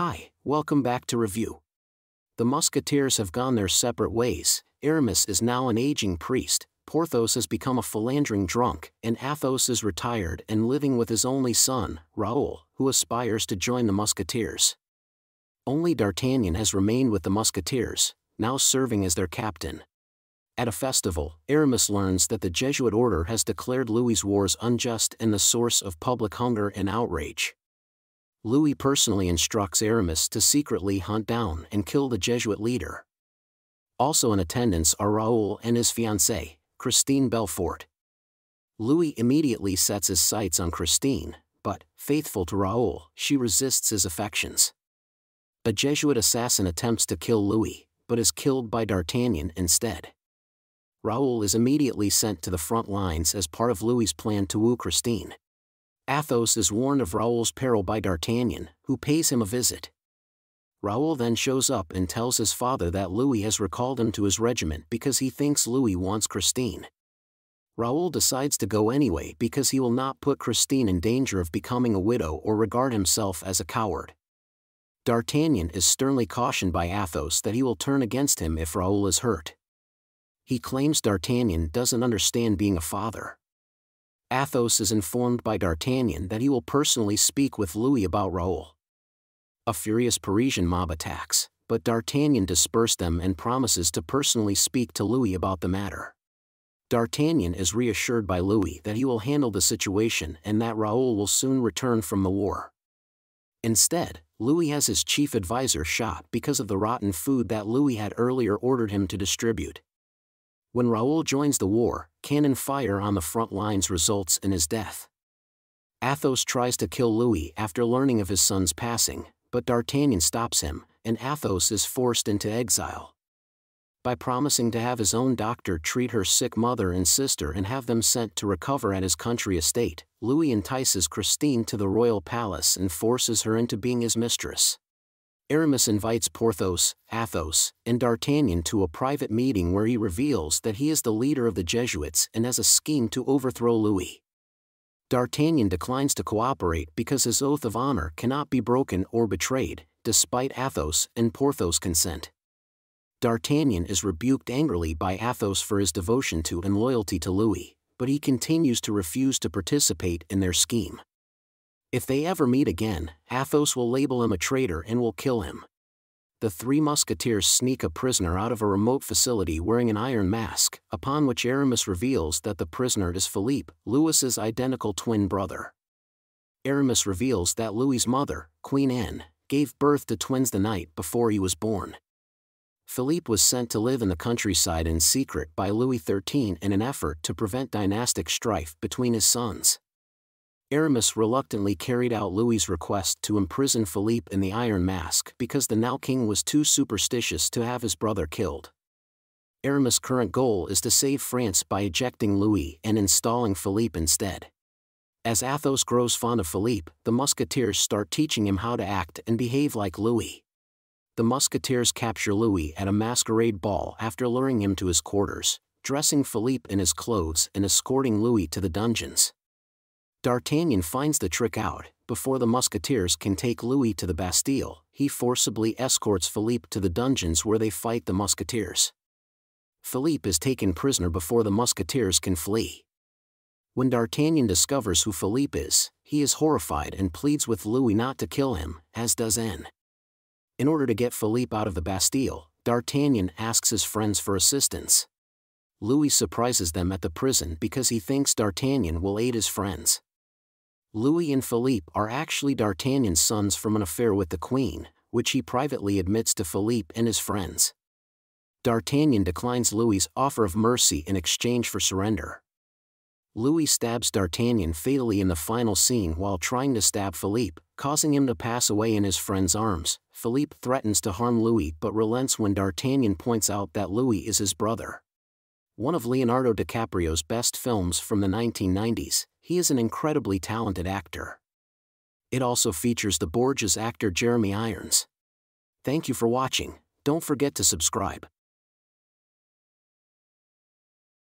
Hi, welcome back to Review. The Musketeers have gone their separate ways. Aramis is now an aging priest, Porthos has become a philandering drunk, and Athos is retired and living with his only son, Raoul, who aspires to join the Musketeers. Only D'Artagnan has remained with the Musketeers, now serving as their captain. At a festival, Aramis learns that the Jesuit order has declared Louis's wars unjust and the source of public hunger and outrage. Louis personally instructs Aramis to secretly hunt down and kill the Jesuit leader. Also in attendance are Raoul and his fiancée, Christine Belfort. Louis immediately sets his sights on Christine, but, faithful to Raoul, she resists his affections. A Jesuit assassin attempts to kill Louis, but is killed by D'Artagnan instead. Raoul is immediately sent to the front lines as part of Louis's plan to woo Christine. Athos is warned of Raoul's peril by D'Artagnan, who pays him a visit. Raoul then shows up and tells his father that Louis has recalled him to his regiment because he thinks Louis wants Christine. Raoul decides to go anyway because he will not put Christine in danger of becoming a widow or regard himself as a coward. D'Artagnan is sternly cautioned by Athos that he will turn against him if Raoul is hurt. He claims D'Artagnan doesn't understand being a father. Athos is informed by D'Artagnan that he will personally speak with Louis about Raoul. A furious Parisian mob attacks, but D'Artagnan disperses them and promises to personally speak to Louis about the matter. D'Artagnan is reassured by Louis that he will handle the situation and that Raoul will soon return from the war. Instead, Louis has his chief advisor shot because of the rotten food that Louis had earlier ordered him to distribute. When Raoul joins the war, cannon fire on the front lines results in his death. Athos tries to kill Louis after learning of his son's passing, but D'Artagnan stops him, and Athos is forced into exile. By promising to have his own doctor treat her sick mother and sister and have them sent to recover at his country estate, Louis entices Christine to the royal palace and forces her into being his mistress. Aramis invites Porthos, Athos, and D'Artagnan to a private meeting where he reveals that he is the leader of the Jesuits and has a scheme to overthrow Louis. D'Artagnan declines to cooperate because his oath of honor cannot be broken or betrayed, despite Athos and Porthos' consent. D'Artagnan is rebuked angrily by Athos for his devotion to and loyalty to Louis, but he continues to refuse to participate in their scheme. If they ever meet again, Athos will label him a traitor and will kill him. The three musketeers sneak a prisoner out of a remote facility wearing an iron mask, upon which Aramis reveals that the prisoner is Philippe, Louis's identical twin brother. Aramis reveals that Louis's mother, Queen Anne, gave birth to twins the night before he was born. Philippe was sent to live in the countryside in secret by Louis XIII in an effort to prevent dynastic strife between his sons. Aramis reluctantly carried out Louis's request to imprison Philippe in the Iron Mask because the now king was too superstitious to have his brother killed. Aramis' current goal is to save France by ejecting Louis and installing Philippe instead. As Athos grows fond of Philippe, the Musketeers start teaching him how to act and behave like Louis. The Musketeers capture Louis at a masquerade ball after luring him to his quarters, dressing Philippe in his clothes and escorting Louis to the dungeons. D'Artagnan finds the trick out. Before the Musketeers can take Louis to the Bastille, he forcibly escorts Philippe to the dungeons where they fight the Musketeers. Philippe is taken prisoner before the Musketeers can flee. When D'Artagnan discovers who Philippe is, he is horrified and pleads with Louis not to kill him, as does Anne. In order to get Philippe out of the Bastille, D'Artagnan asks his friends for assistance. Louis surprises them at the prison because he thinks D'Artagnan will aid his friends. Louis and Philippe are actually D'Artagnan's sons from an affair with the Queen, which he privately admits to Philippe and his friends. D'Artagnan declines Louis's offer of mercy in exchange for surrender. Louis stabs D'Artagnan fatally in the final scene while trying to stab Philippe, causing him to pass away in his friend's arms. Philippe threatens to harm Louis but relents when D'Artagnan points out that Louis is his brother. One of Leonardo DiCaprio's best films from the 1990s, he is an incredibly talented actor. It also features the Borgias actor Jeremy Irons. Thank you for watching. Don't forget to subscribe.